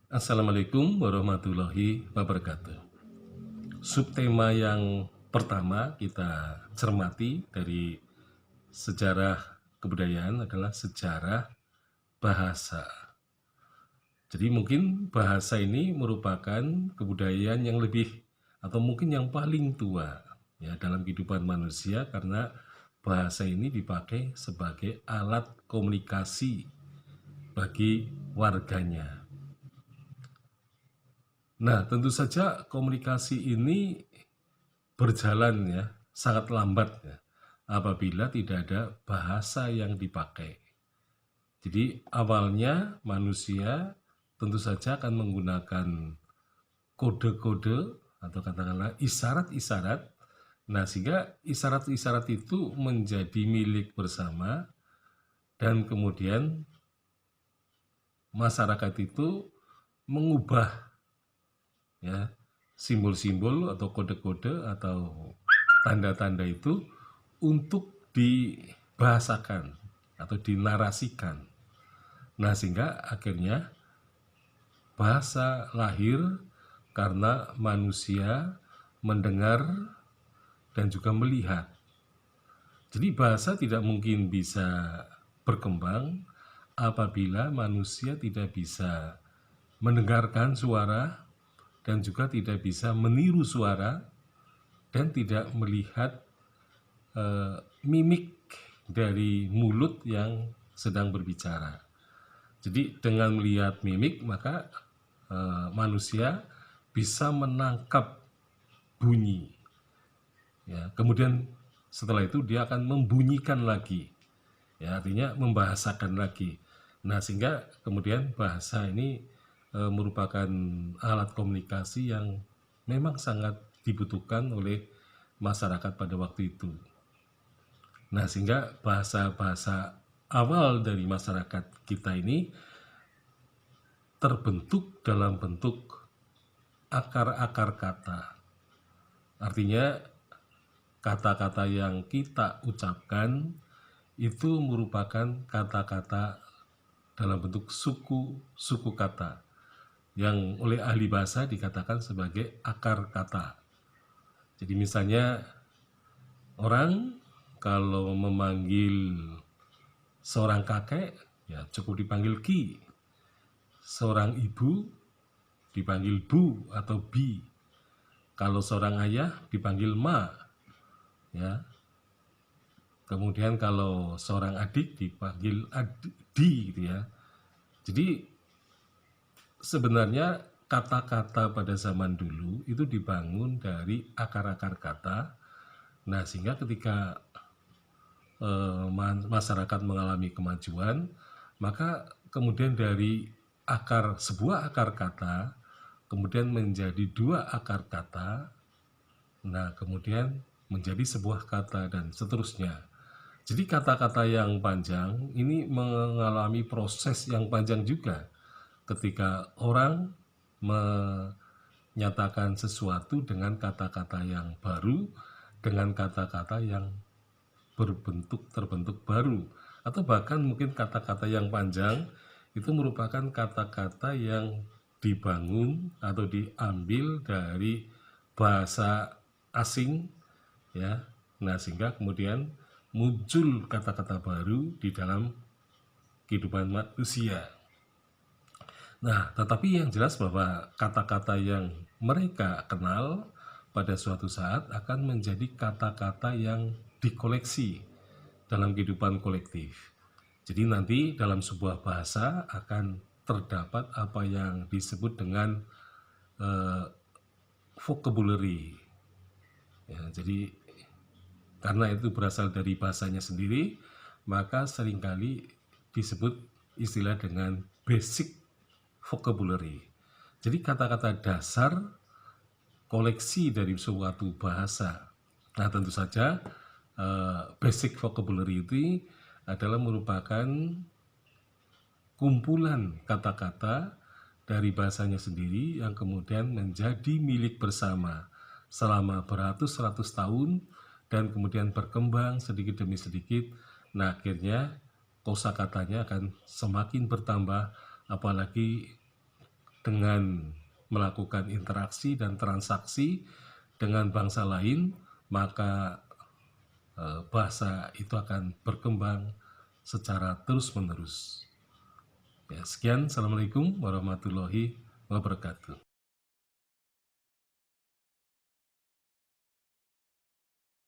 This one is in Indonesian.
Assalamualaikum warahmatullahi wabarakatuh. Subtema yang pertama kita cermati dari sejarah kebudayaan adalah sejarah bahasa. Jadi mungkin bahasa ini merupakan kebudayaan yang lebih atau mungkin yang paling tua ya dalam kehidupan manusia, karena bahasa ini dipakai sebagai alat komunikasi bagi warganya. Nah, tentu saja komunikasi ini berjalan ya, sangat lambat ya, apabila tidak ada bahasa yang dipakai. Jadi awalnya manusia tentu saja akan menggunakan kode-kode atau katakanlah isyarat-isyarat. Nah, sehingga isyarat-isyarat itu menjadi milik bersama, dan kemudian masyarakat itu mengubah ya simbol-simbol atau kode-kode atau tanda-tanda itu untuk dibahasakan atau dinarasikan. Nah, sehingga akhirnya bahasa lahir karena manusia mendengar dan juga melihat. Jadi bahasa tidak mungkin bisa berkembang apabila manusia tidak bisa mendengarkan suara dan juga tidak bisa meniru suara dan tidak melihat mimik dari mulut yang sedang berbicara. Jadi dengan melihat mimik maka manusia bisa menangkap bunyi. Ya, kemudian setelah itu dia akan membunyikan lagi. Ya, artinya membahasakan lagi. Nah, sehingga kemudian bahasa ini merupakan alat komunikasi yang memang sangat dibutuhkan oleh masyarakat pada waktu itu. Nah, sehingga bahasa-bahasa awal dari masyarakat kita ini terbentuk dalam bentuk akar-akar kata. Artinya kata-kata yang kita ucapkan itu merupakan kata-kata dalam bentuk suku kata yang oleh ahli bahasa dikatakan sebagai akar kata. Jadi misalnya orang kalau memanggil seorang kakek ya cukup dipanggil ki, seorang ibu dipanggil bu atau bi, kalau seorang ayah dipanggil ma ya, kemudian kalau seorang adik dipanggil di gitu ya. Jadi sebenarnya kata-kata pada zaman dulu itu dibangun dari akar-akar kata. Nah, sehingga ketika masyarakat mengalami kemajuan, maka kemudian dari sebuah akar kata kemudian menjadi dua akar kata, nah kemudian menjadi sebuah kata dan seterusnya. Jadi kata-kata yang panjang ini mengalami proses yang panjang juga ketika orang menyatakan sesuatu dengan kata-kata yang baru, dengan kata-kata yang terbentuk baru, atau bahkan mungkin kata-kata yang panjang itu merupakan kata-kata yang dibangun atau diambil dari bahasa asing ya. Nah, sehingga kemudian muncul kata-kata baru di dalam kehidupan manusia. Nah, tetapi yang jelas bahwa kata-kata yang mereka kenal pada suatu saat akan menjadi kata-kata yang dikoleksi dalam kehidupan kolektif. Jadi nanti dalam sebuah bahasa akan terdapat apa yang disebut dengan vocabulary. Ya, jadi karena itu berasal dari bahasanya sendiri, maka seringkali disebut istilah dengan basic vocabulary. Jadi kata-kata dasar koleksi dari suatu bahasa. Nah, tentu saja basic vocabulary itu adalah merupakan kumpulan kata-kata dari bahasanya sendiri yang kemudian menjadi milik bersama selama beratus-ratus tahun dan kemudian berkembang sedikit demi sedikit. Nah, akhirnya kosakatanya akan semakin bertambah, apalagi dengan melakukan interaksi dan transaksi dengan bangsa lain, maka bahasa itu akan berkembang secara terus-menerus. Ya, sekian, Assalamualaikum warahmatullahi wabarakatuh.